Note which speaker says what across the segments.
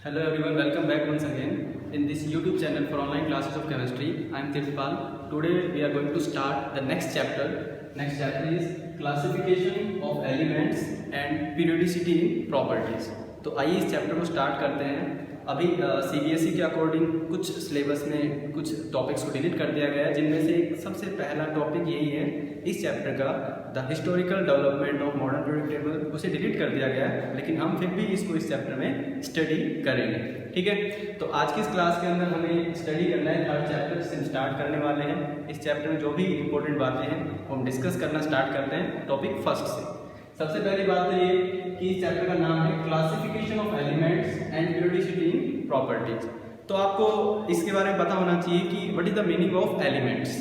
Speaker 1: Hello everyone, welcome back once again in this YouTube channel for online classes of chemistry. I am Tirupal. Today we are going to start the next chapter. Next chapter is classification of elements and periodicity in properties. तो आइए इस chapter को start करते हैं। अभी CBSE के according कुछ syllabus में कुछ टॉपिक्स को डिलीट कर दिया गया है, जिनमें से एक सबसे पहला टॉपिक यही है इस चैप्टर का, the historical development of modern periodic table. उसे डिलीट कर दिया गया है, लेकिन हम फिर भी इसको इस चैप्टर में स्टडी करेंगे। ठीक है, तो आज की इस क्लास के अंदर हमें स्टडी करना है थर्ड चैप्टर से स्टार्ट करने वाले हैं। इस चैप्टर में जो भी इंपॉर्टेंट बातें हैं वो हम डिस्कस करना स्टार्ट करते हैं टॉपिक फर्स्ट से। सबसे पहली बात तो ये कि इस चैप्टर का नाम है classification of elements and periodicity in properties. तो आपको इसके बारे में पता होना चाहिए कि what is the meaning of elements.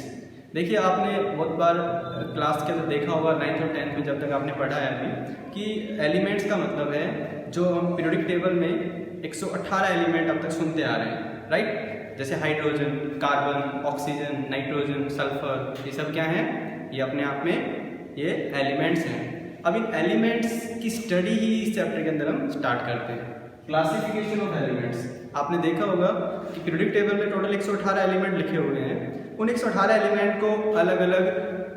Speaker 1: देखिए, आपने बहुत बार क्लास के अंदर देखा होगा 9th और 10th में, जब तक आपने पढ़ा है अभी, कि एलिमेंट्स का मतलब है जो हम पीरियोडिक टेबल में 118 एलिमेंट अब तक सुनते आ रहे हैं, राइट। जैसे hydrogen, carbon, oxygen, nitrogen, sulphur, ये सब क्या हैं? ये अपने आप में ये एलिमेंट्स हैं। अब इन एलिमेंट्स की स्टडी ही इस चैप्टर के अंदर हम स्टार्ट करते हैं। क्लासिफिकेशन ऑफ एलिमेंट्स, आपने देखा होगा कि पीरियोडिक टेबल में टोटल 118 एलिमेंट लिखे हुए हैं। उन 118 एलिमेंट को अलग अलग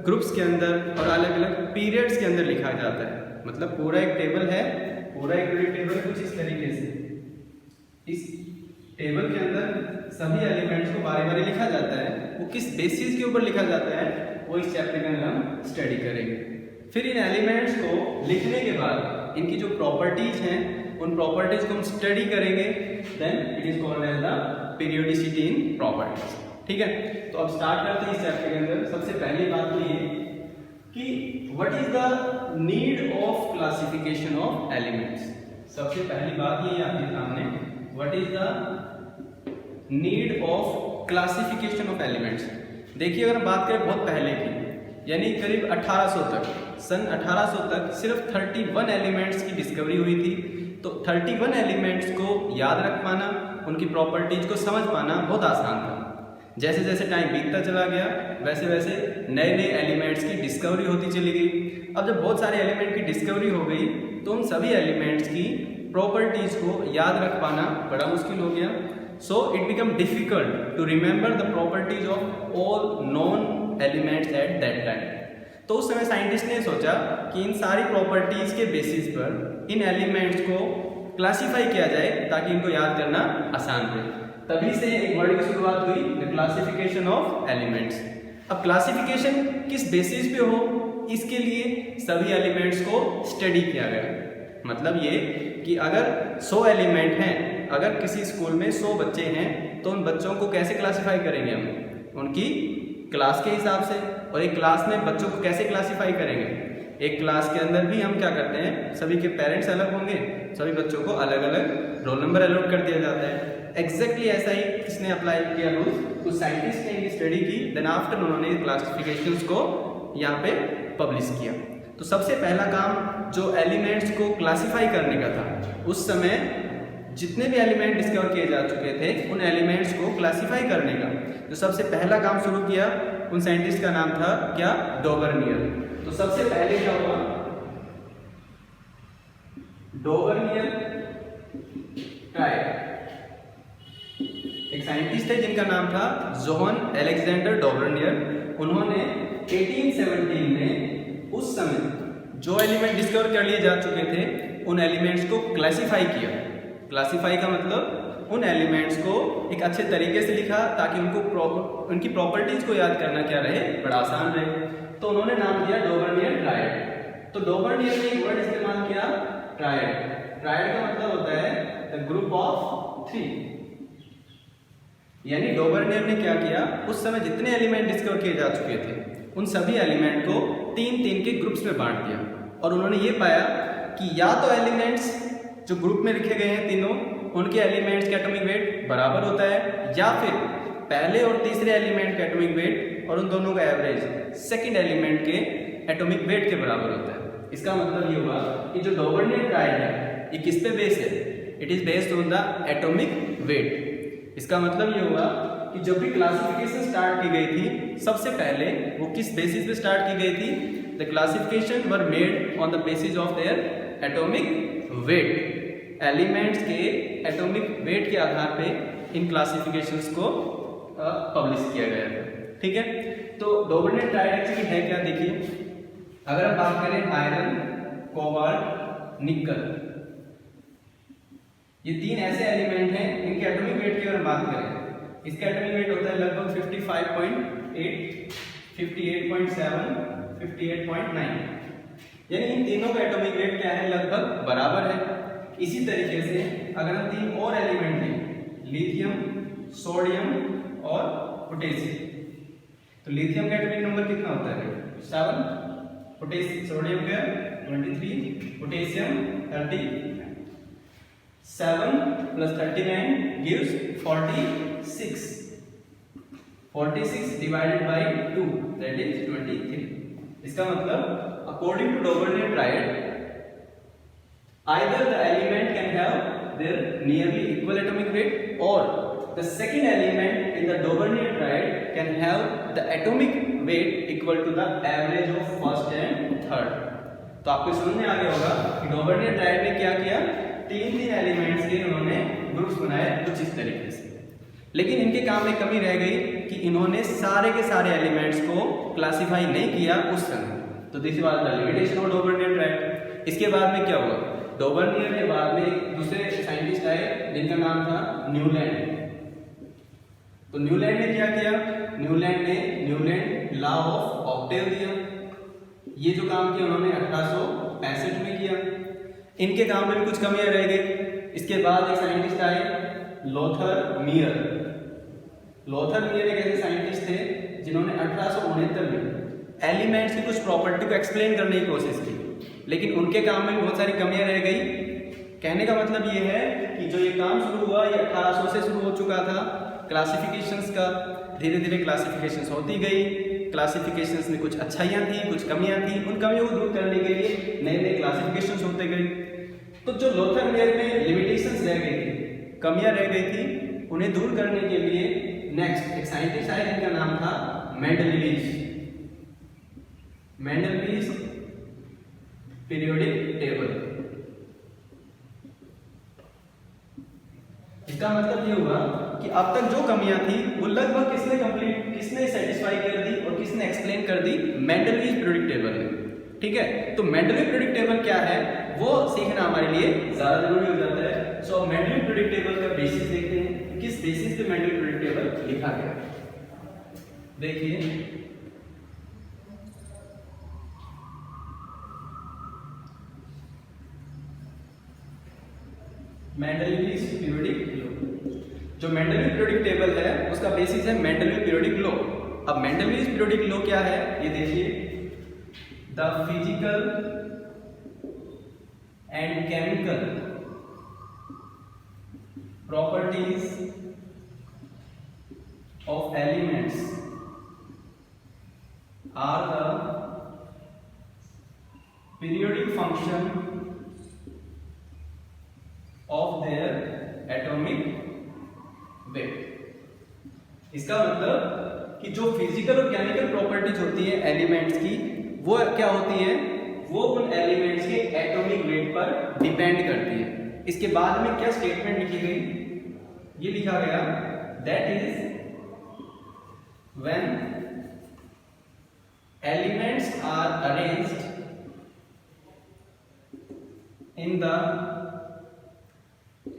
Speaker 1: ग्रुप्स के अंदर और अलग अलग पीरियड्स के अंदर लिखा जाता है। मतलब पूरा एक टेबल है, पूरा एक पीरियोडिक टेबल कुछ इस तरीके से, इस टेबल के अंदर सभी एलिमेंट्स को बारी बारी लिखा जाता है। वो किस बेसिस के ऊपर लिखा जाता है वो इस चैप्टर के अंदर हम स्टडी करेंगे। फिर इन एलिमेंट्स को लिखने के बाद इनकी जो प्रॉपर्टीज हैं उन प्रॉपर्टीज को हम स्टडी करेंगे, then it is called as the periodicity in properties. ठीक है, तो अब स्टार्ट करते हैं इस चैप्टर के अंदर। सबसे पहली बात तो ये कि what is the need of classification of elements. सबसे पहली बात ये आपके सामने, what is the need of classification of elements. देखिए, अगर हम बात करें बहुत पहले की, यानी करीब 1800 तक, सन 1800 तक सिर्फ 31 एलिमेंट्स की डिस्कवरी हुई थी। तो 31 एलिमेंट्स को याद रख पाना, उनकी प्रॉपर्टीज को समझ पाना बहुत आसान था। जैसे जैसे टाइम बीतता चला गया वैसे वैसे नए नए एलिमेंट्स की डिस्कवरी होती चली गई। अब जब बहुत सारे एलिमेंट की डिस्कवरी हो गई तो उन सभी एलिमेंट्स की प्रॉपर्टीज को याद रख पाना बड़ा मुश्किल हो गया। So it become difficult to remember the properties of all non elements at that time. तो उस समय साइंटिस्ट ने सोचा कि इन सारी प्रॉपर्टीज के बेसिस पर इन एलिमेंट्स को क्लासिफाई किया जाए ताकि इनको याद करना आसान रहे। तभी से एक वर्ड की शुरुआत हुई, द क्लासिफिकेशन ऑफ एलिमेंट्स। अब क्लासिफिकेशन किस बेसिस पे हो, इसके लिए सभी एलिमेंट्स को स्टडी किया गया। मतलब ये कि अगर 100 एलिमेंट हैं, अगर किसी स्कूल में 100 बच्चे हैं, तो उन बच्चों को कैसे क्लासिफाई करेंगे हम? उनकी क्लास के हिसाब से। और एक क्लास में बच्चों को कैसे क्लासिफाई करेंगे? एक क्लास के अंदर भी हम क्या करते हैं, सभी के पेरेंट्स अलग होंगे, सभी बच्चों को अलग अलग रोल नंबर अलॉट कर दिया जाता है। एग्जैक्टली ऐसा ही किसने अप्लाई किया रूल, कुछ साइंटिस्ट ने इनकी स्टडी की, देन आफ्टर उन्होंने क्लासिफिकेशंस को यहाँ पे पब्लिश किया। तो सबसे पहला काम जो एलिमेंट्स को क्लासिफाई करने का था, उस समय जितने भी एलिमेंट डिस्कवर किए जा चुके थे उन एलिमेंट्स को क्लासिफाई करने का जो सबसे पहला काम शुरू किया, उन साइंटिस्ट का नाम था क्या? डोवर्नियर। तो सबसे पहले क्या हुआ, डोवर्नियर ट्रायड, एक साइंटिस्ट थे जिनका नाम था जोहन एलेक्जेंडर डोवर्नियर। उन्होंने 1817 में उस समय जो एलिमेंट डिस्कवर कर लिए जा चुके थे उन एलिमेंट्स को क्लासिफाई किया। क्लासिफाई का मतलब उन एलिमेंट्स को एक अच्छे तरीके से लिखा ताकि उनकी प्रॉपर्टीज को याद करना क्या रहे, बड़ा आसान रहे। तो उन्होंने नाम दिया डोवर्नियर ट्रायड। तो डोवर्नियर ने एक वर्ड इस्तेमाल किया, ट्रायड। ट्रायड का मतलब होता है द ग्रुप ऑफ 3। यानी डोवर्नियर ने क्या किया, उस समय जितने एलिमेंट डिस्कवर किए जा चुके थे उन सभी एलिमेंट को 3-3 के ग्रुप्स में बांट दिया। और उन्होंने ये पाया कि या तो एलिमेंट्स जो ग्रुप में लिखे गए हैं तीनों, उनके एलिमेंट्स का एटॉमिक वेट बराबर होता है, या फिर पहले और तीसरे एलिमेंट का एटॉमिक वेट और उन दोनों का एवरेज सेकंड एलिमेंट के एटॉमिक वेट के बराबर होता है। इसका मतलब ये हुआ कि जो डोवर्नियर ट्रायड है ये किस पे बेस्ड है? It is based on the atomic weight. इसका मतलब ये हुआ कि जब भी क्लासिफिकेशन स्टार्ट की गई थी, सबसे पहले वो किस बेसिस पे स्टार्ट की गई थी? The classification were made on the basis of their atomic wait. Elements के एटॉमिक वेट के आधार पे इन क्लासिफिकेशंस को पब्लिश किया गया है। ठीक है, तो डोबरनेट ट्रायड एक्चुअली है क्या, देखिए अगर हम बात करें आयरन, कोबाल्ट, निकल, ये तीन ऐसे एलिमेंट हैं, इनके एटॉमिक वेट की अगर बात करें, इसका एटॉमिक वेट होता है लगभग 55.8, 58.7, 58.9, यानी इन तीनों का एटॉमिक वेट क्या है, लगभग बराबर है। इसी तरीके से अगर हम तीन और एलिमेंट लें, लिथियम, सोडियम और पोटेशियम, तो लिथियम का एटॉमिक नंबर कितना होता है, 7, सोडियम का 23, potassium 30, 7 plus 39 gives 46, 46 divided by 2 that is 23। इसका मतलब according to Dobernet triad, either the element can have their nearly equal atomic weight or the second element in the Dobernet triad can have the atomic weight equal to the average of first and third। तो आपको समझ में आ गया होगा कि डोबरनेट triad ने क्या किया, तीन एलिमेंट्स के उन्होंने ग्रुप्स बनाए कुछ इस तरीके से, लेकिन इनके काम में कमी रह गई कि इन्होंने सारे के सारे एलिमेंट्स को क्लासिफाई नहीं किया उस समय। तो this was the limitation of Dobereiner triad. इसके बाद में क्या हुआ, डोबरनेट के बाद में एक दूसरे साइंटिस्ट आए जिनका नाम था न्यूलैंड। तो न्यूलैंड ने क्या किया, न्यूलैंड लॉ ऑफ ऑक्टेव दिया। ये जो काम किया उन्होंने 1865 में किया। इनके काम में भी कुछ कमियां रह गई। इसके बाद एक साइंटिस्ट आए लोथर मियर। लोथर मियर एक ऐसे साइंटिस्ट थे जिन्होंने 1869 में एलिमेंट्स की कुछ प्रॉपर्टी को एक्सप्लेन करने की कोशिश की, लेकिन उनके काम में बहुत सारी कमियां रह गई। कहने का मतलब ये है कि जो ये काम शुरू हुआ ये 1800 से शुरू हो चुका था क्लासिफिकेशंस का। धीरे धीरे क्लासिफिकेशंस होती गई। क्लासिफिकेशंस में कुछ अच्छाइयाँ थी, कुछ कमियाँ थी। उन कमियों को दूर करने के लिए नए नए क्लासिफिकेशंस होते गए। तो जो लोथर मियर में लिमिटेशंस रह गई थी, कमियाँ रह गई थी, उन्हें दूर करने के लिए नेक्स्ट एक साइंटिस्ट आए जिनका नाम था मेंडलवीज। मेंडलवीज पीरियोडिक टेबल। इसका मतलब ये हुआ कि अब तक जो कमियां थी वो लगभग किसने सेटिस्फाई कर दी और किसने एक्सप्लेन कर दी, मेंडलवीज पीरियोडिक टेबल ने। ठीक है, तो मेंडलवीज पीरियोडिक टेबल क्या है वो सीखना हमारे लिए ज्यादा जरूरी हो जाता है। सो मेंडलवीज पीरियोडिक टेबल का बेसिस देखते हैं, किस बेसिस पे मेंडलवीज पीरियोडिक टेबल लिखा गया। देखिए मेंडलवीज पीरियोडिक लॉ। जो मेंडलवीज पीरियोडिक टेबल है उसका बेसिस है मेंडलवीज पीरियोडिक लॉ। अब मेंडलवीज पीरियोडिक लॉ क्या है ये देखिए, the physical and chemical properties of elements are the periodic function of their atomic weight. इसका मतलब कि जो फिजिकल और केमिकल प्रॉपर्टीज होती है एलिमेंट्स की, वो क्या होती है, वो उन एलिमेंट्स के एटॉमिक वेट पर डिपेंड करती है। इसके बाद में क्या स्टेटमेंट लिखी गई, ये लिखा गया that is when elements are arranged in the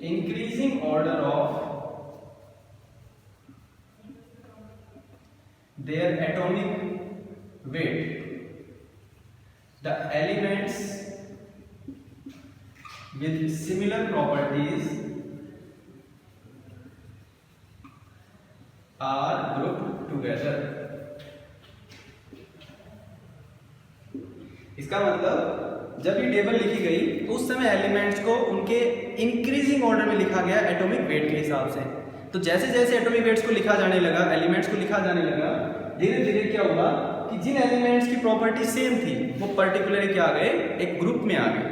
Speaker 1: increasing order of their atomic weight, the elements with similar properties are grouped together। इसका मतलब जब ये टेबल लिखी गई तो उस समय एलिमेंट्स को उनके इंक्रीजिंग ऑर्डर में लिखा गया एटॉमिक वेट के हिसाब से। तो जैसे जैसे एटॉमिक वेट्स को लिखा जाने लगा, एलिमेंट्स को लिखा जाने लगा, धीरे धीरे क्या हुआ कि जिन एलिमेंट्स की प्रॉपर्टी सेम थी वो पर्टिकुलरली क्या आ गए, एक ग्रुप में आ गए।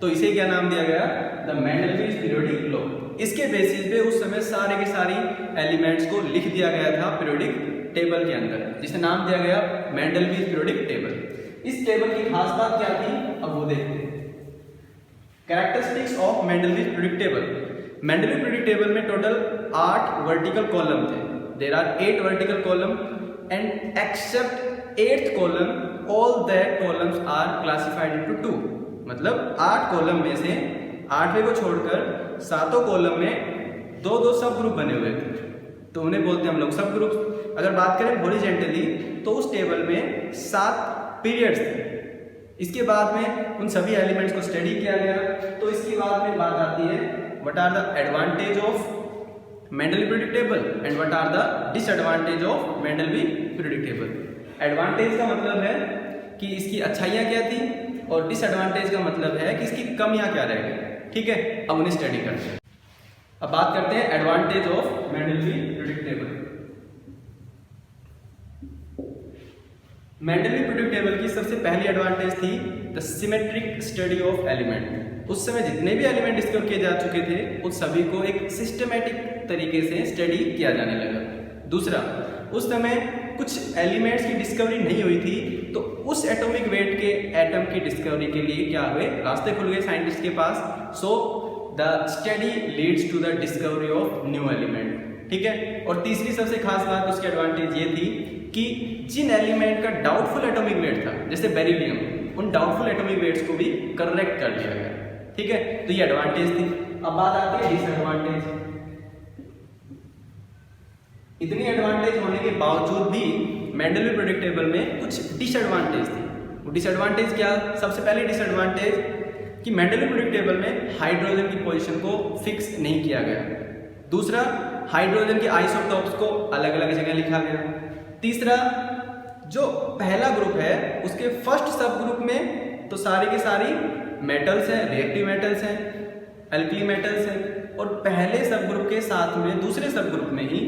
Speaker 1: तो इसे क्या नाम दिया गया, द मेंडलवीज पीरियोडिक लॉ। इसके बेसिस पे उस समय सारे के सारी एलिमेंट्स को लिख दिया गया था पीरियोडिक टेबल के अंदर, जिसे नाम दिया गया मेंडलवीज पीरियोडिक टेबल। इस टेबल की खास बात क्या थी, अब वो देखते हैं। Characteristics of Mendeleev's periodic table. Mendeleev periodic table में टोटल 8 वर्टिकल कॉलम थे। There are 8 vertical column and except 8th column all that columns are classified into 2। मतलब 8 कॉलम में से 8वें को छोड़कर 7 कॉलम में 2-2 सब ग्रुप बने हुए थे, तो उन्हें बोलते हैं हम लोग सब ग्रुप। अगर बात करें हॉरिजॉन्टली तो उस टेबल में 7 पीरियड्स थे। इसके बाद में उन सभी एलिमेंट्स को स्टडी किया गया। तो इसके बाद में बात आती है what are the advantage of Mendeleev periodic table and what are the disadvantage of Mendeleev periodic table. Advantage का मतलब है कि इसकी अच्छाइयाँ क्या थी और डिसएडवांटेज का मतलब है कि इसकी कमियाँ क्या रह गई। ठीक है, अब उन्हें स्टडी करते हैं। अब बात करते हैं advantage of Mendeleev periodic table. Mendeleev periodic table की सबसे पहली एडवांटेज थी the symmetric study of element. उस समय जितने भी एलिमेंट डिस्कवर किए जा चुके थे उन सभी को एक सिस्टमेटिक तरीके से स्टडी किया जाने लगा। दूसरा, उस समय कुछ एलिमेंट्स की डिस्कवरी नहीं हुई थी, तो उस एटॉमिक वेट के एटम की डिस्कवरी के लिए क्या हुए, रास्ते खुल गए साइंटिस्ट के पास। So the study leads to the discovery of new element. ठीक है, और तीसरी सबसे खास बात उसकी एडवांटेज ये थी कि जिन एलिमेंट का डाउटफुल एटॉमिक वेट था, जैसे बेरिलियम, उन डाउटफुल एटॉमिक वेट्स को भी करेक्ट कर दिया गया। ठीक है, तो ये एडवांटेज थी। अब बात आती है डिसएडवांटेज। इतनी एडवांटेज होने के बावजूद भी मेंडलीव पीरियोडिक टेबल में कुछ डिसएडवांटेज थी। वो डिसएडवांटेज क्या? सबसे पहले डिसएडवांटेज कि मेंडलीव पीरियोडिक टेबल में हाइड्रोजन की पोजीशन को फिक्स नहीं किया गया। दूसरा, हाइड्रोजन के आइसोटॉप्स को अलग अलग जगह लिखा गया। तीसरा, जो पहला ग्रुप है उसके फर्स्ट सब ग्रुप में तो सारी की सारी मेटल्स हैं, रिएक्टिव मेटल्स हैं, एल्कली मेटल्स हैं, और पहले सब ग्रुप के साथ में दूसरे सब ग्रुप में ही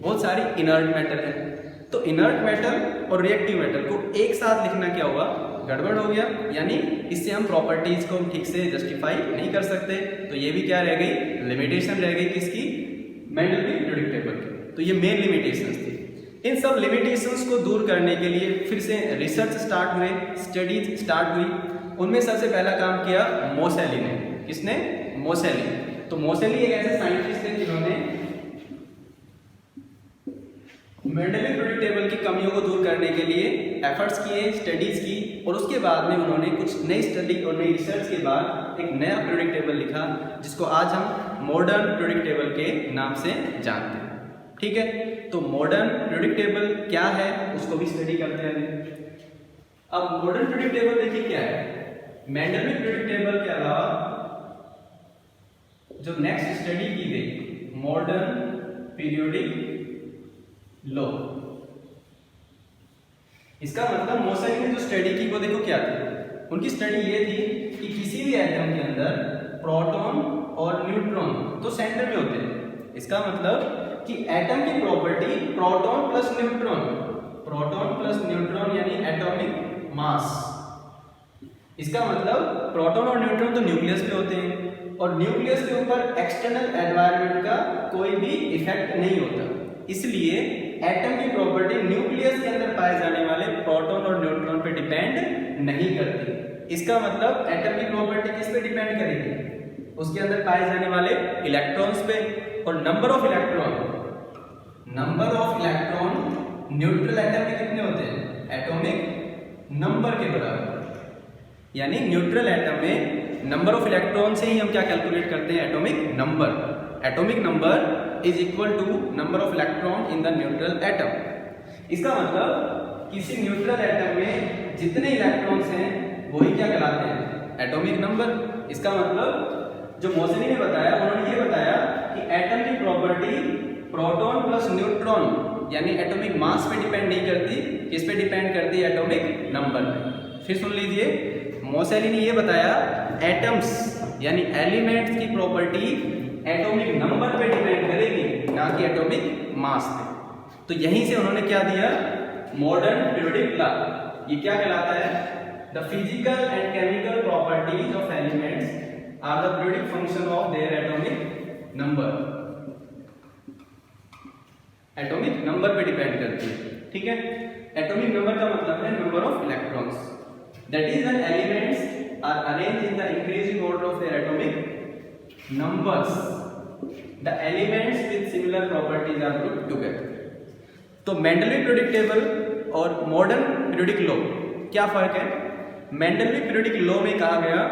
Speaker 1: बहुत सारी इनर्ट मेटल है। तो इनर्ट मेटल और रिएक्टिव मेटल को एक साथ लिखना क्या हुआ, गड़बड़ हो गया, यानी इससे हम प्रॉपर्टीज को ठीक से जस्टिफाई नहीं कर सकते। तो ये भी क्या रह गई, लिमिटेशन रह गई किसकी, मेंडलीव पीरियोडिक टेबल की। तो ये मेन लिमिटेशंस थी। इन सब लिमिटेशंस को दूर करने के लिए फिर से रिसर्च स्टार्ट हुए, स्टडीज स्टार्ट हुई। उनमें सबसे पहला काम किया मोसेली ने। किसने? मोसेली। तो मोसेली एक ऐसे साइंटिस्ट थे जिन्होंने मेंडलीव पीरियोडिक टेबल की कमियों को दूर करने के लिए एफर्ट्स किए, स्टडीज की, और उसके बाद में उन्होंने कुछ नई स्टडी और नई रिसर्च के बाद एक नया पीरियोडिक टेबल लिखा, जिसको आज हम मॉडर्न पीरियोडिक टेबल के नाम से जानते हैं। ठीक है, तो मॉडर्न पीरियोडिक टेबल क्या है उसको भी स्टडी करते हैं। अब मॉडर्न पीरियोडिक टेबल देखिए क्या है। मेंडलीव पीरियोडिक टेबल के अलावा जो नेक्स्ट स्टडी की गई मॉडर्न पीरियोडिक लॉ, इसका मतलब मोसेली ने जो स्टडी की वो देखो क्या थी। उनकी स्टडी ये थी कि किसी भी एटम के अंदर प्रोटॉन और न्यूट्रॉन तो सेंटर में होते हैं। इसका मतलब कि एटम की प्रॉपर्टी प्रोटॉन प्लस न्यूट्रॉन यानी एटॉमिक मास। इसका मतलब प्रोटॉन और न्यूट्रॉन तो न्यूक्लियस पे होते हैं, और न्यूक्लियस के ऊपर एक्सटर्नल एनवायरनमेंट का कोई भी इफेक्ट नहीं होता। इसलिए एटम की प्रॉपर्टी न्यूक्लियस के अंदर पाए जाने वाले प्रोटॉन और न्यूट्रॉन पे डिपेंड नहीं करती। इसका मतलब एटम की प्रॉपर्टी किस पे डिपेंड करेगी, उसके अंदर पाए जाने वाले इलेक्ट्रॉन्स पे। और number of electron neutral atom में कितने होते हैं, एटॉमिक नंबर के बराबर। यानी न्यूट्रल एटम में नंबर ऑफ इलेक्ट्रॉन से ही हम क्या कैलकुलेट करते हैं, atomic number. Atomic number is equal to number of electron in the neutral atom. इसका मतलब किसी न्यूट्रल एटम में जितने इलेक्ट्रॉन्स हैं वही क्या कहलाते हैं, एटॉमिक नंबर। इसका मतलब जो मोसेली ने बताया, उन्होंने ये बताया कि एटम की प्रॉपर्टी प्रोटॉन प्लस न्यूट्रॉन यानी एटॉमिक मास पे डिपेंड नहीं करती, किस पे डिपेंड करती है, एटॉमिक नंबर पे। फिर सुन लीजिए, मोसेली ने ये बताया एटम्स यानी एलिमेंट्स की प्रॉपर्टी एटॉमिक नंबर पे डिपेंड करेगी, ना कि एटॉमिक मास पे। तो यहीं से उन्होंने क्या दिया, मॉडर्न पीरियोडिक लॉ। ये क्या कहलाता है, the physical and chemical properties of elements are the periodic function of their atomic number. Atomic number पे डिपेंड करती है। ठीक है, एटॉमिक नंबर का मतलब है number of electrons, that is when elements are arranged in the increasing order of their atomic numbers the elements with similar properties are group together. तो Mendeleev periodic table और modern periodic law क्या फर्क है? Mendeleev periodic law में कहा गया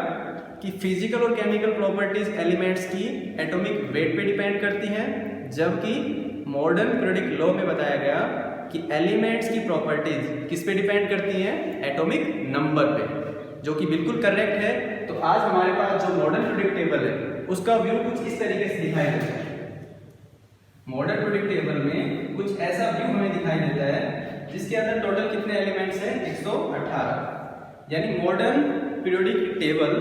Speaker 1: कि physical और केमिकल प्रॉपर्टीज एलिमेंट्स की एटॉमिक वेट पे डिपेंड करती हैं, जबकि मॉडर्न पीरियोडिक लॉ में बताया गया कि एलिमेंट्स की प्रॉपर्टीज किस पे डिपेंड करती हैं? एटॉमिक नंबर पे, जो कि बिल्कुल करेक्ट है। तो आज हमारे पास जो मॉडर्न पीरियोडिक टेबल है उसका व्यू कुछ इस तरीके से दिखाई देता है। मॉडर्न पीरियोडिक टेबल में कुछ ऐसा व्यू हमें दिखाई देता है जिसके अंदर टोटल कितने एलिमेंट्स हैं? 118। यानी मॉडर्न पीरियोडिक टेबल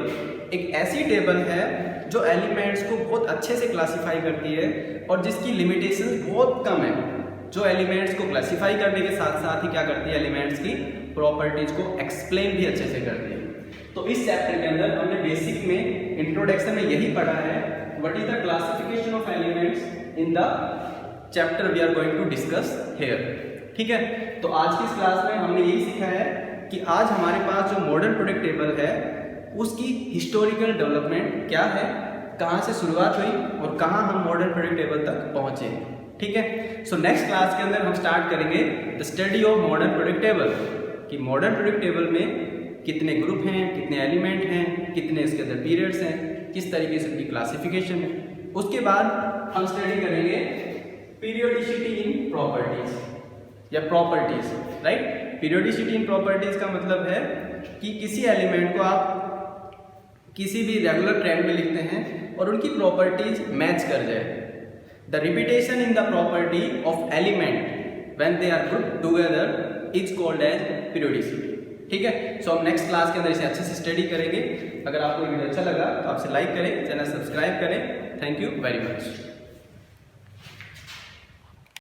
Speaker 1: एक ऐसी टेबल है जो एलिमेंट्स को बहुत अच्छे से क्लासिफाई करती है और जिसकी लिमिटेशंस बहुत कम है, जो एलिमेंट्स को क्लासिफाई करने के साथ साथ ही क्या करती है? एलिमेंट्स की प्रॉपर्टीज को एक्सप्लेन भी अच्छे से करती है। तो इस चैप्टर के अंदर हमने बेसिक में इंट्रोडक्शन में यही पढ़ा है, what is the classification of elements in the chapter we are going to discuss here. ठीक है, तो आज की इस क्लास में हमने यही सीखा है कि आज हमारे पास जो मॉडर्न पीरियोडिक टेबल है उसकी हिस्टोरिकल डेवलपमेंट क्या है, कहाँ से शुरुआत हुई और कहाँ हम मॉडर्न पीरियोडिक टेबल तक पहुँचे। ठीक है, सो नेक्स्ट क्लास के अंदर हम स्टार्ट करेंगे the study of modern periodic table, कि मॉडर्न पीरियोडिक टेबल में कितने ग्रुप हैं, कितने एलिमेंट हैं, कितने इसके अंदर पीरियड्स हैं, किस तरीके से उनकी क्लासिफिकेशन है। उसके बाद हम स्टडी करेंगे पीरियोडिसिटी इन प्रॉपर्टीज या properties, right. Periodicity in properties का मतलब है कि किसी एलिमेंट को आप किसी भी रेगुलर ट्रेंड में लिखते हैं और उनकी प्रॉपर्टीज मैच कर जाए। The repetition in the property of element when they are group together is called as periodicity. ठीक है, सो हम नेक्स्ट क्लास के अंदर इसे अच्छे से स्टडी करेंगे। अगर आपको वीडियो अच्छा लगा तो आपसे लाइक करें, चैनल सब्सक्राइब करें। Thank you very much.